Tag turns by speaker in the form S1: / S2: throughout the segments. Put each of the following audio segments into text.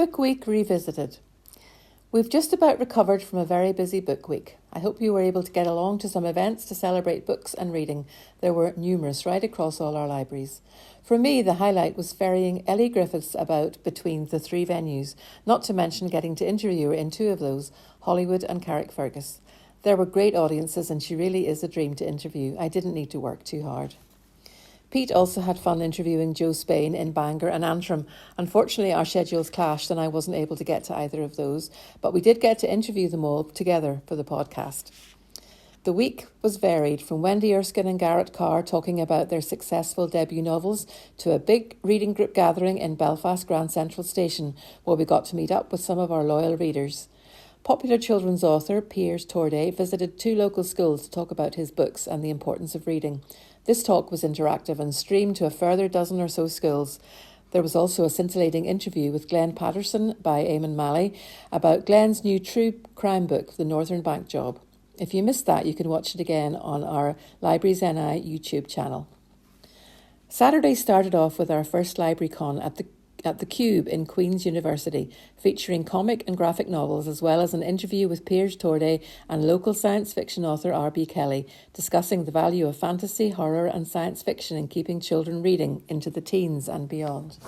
S1: Book Week Revisited. We've just about recovered from a very busy book week. I hope you were able to get along to some events to celebrate books and reading. There were numerous right across all our libraries. For me, the highlight was ferrying Ellie Griffiths about between the three venues, not to mention getting to interview her in two of those, Hollywood and Carrickfergus. There were great audiences and she really is a dream to interview. I didn't need to work too hard. Pete also had fun interviewing Joe Spain in Bangor and Antrim. Unfortunately, our schedules clashed and I wasn't able to get to either of those, but we did get to interview them all together for the podcast. The week was varied, from Wendy Erskine and Garrett Carr talking about their successful debut novels to a big reading group gathering in Belfast Grand Central Station, where we got to meet up with some of our loyal readers. Popular children's author Piers Torday visited two local schools to talk about his books and the importance of reading. This talk was interactive and streamed to a further dozen or so schools. There was also a scintillating interview with Glenn Patterson by Eamon Malley about Glenn's new true crime book, The Northern Bank Job. If you missed that, you can watch it again on our Libraries NI YouTube channel. Saturday started off with our first library con at the Cube in Queen's University, featuring comic and graphic novels, as well as an interview with Piers Torday and local science fiction author R.B. Kelly, discussing the value of fantasy, horror and science fiction in keeping children reading into the teens and beyond.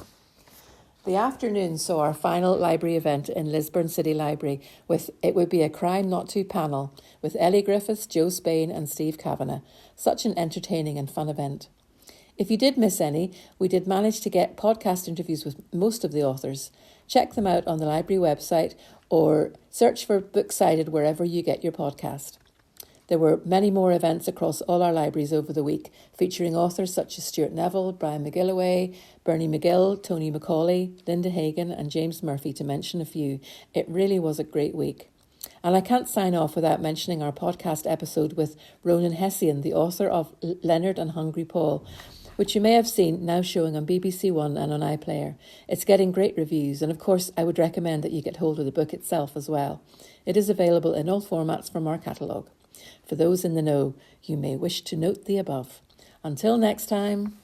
S1: The afternoon saw our final library event in Lisburn City Library with It Would Be a Crime Not To panel, with Ellie Griffiths, Joe Spain and Steve Kavanagh. Such an entertaining and fun event. If you did miss any, we did manage to get podcast interviews with most of the authors. Check them out on the library website or search for Booksighted wherever you get your podcast. There were many more events across all our libraries over the week, featuring authors such as Stuart Neville, Brian McGilloway, Bernie McGill, Tony Macaulay, Linda Hagan and James Murphy, to mention a few. It really was a great week. And I can't sign off without mentioning our podcast episode with Ronan Hessian, the author of Leonard and Hungry Paul, which you may have seen now showing on BBC One and on iPlayer. It's getting great reviews, and of course I would recommend that you get hold of the book itself as well. It is available in all formats from our catalogue. For those in the know, you may wish to note the above. Until next time.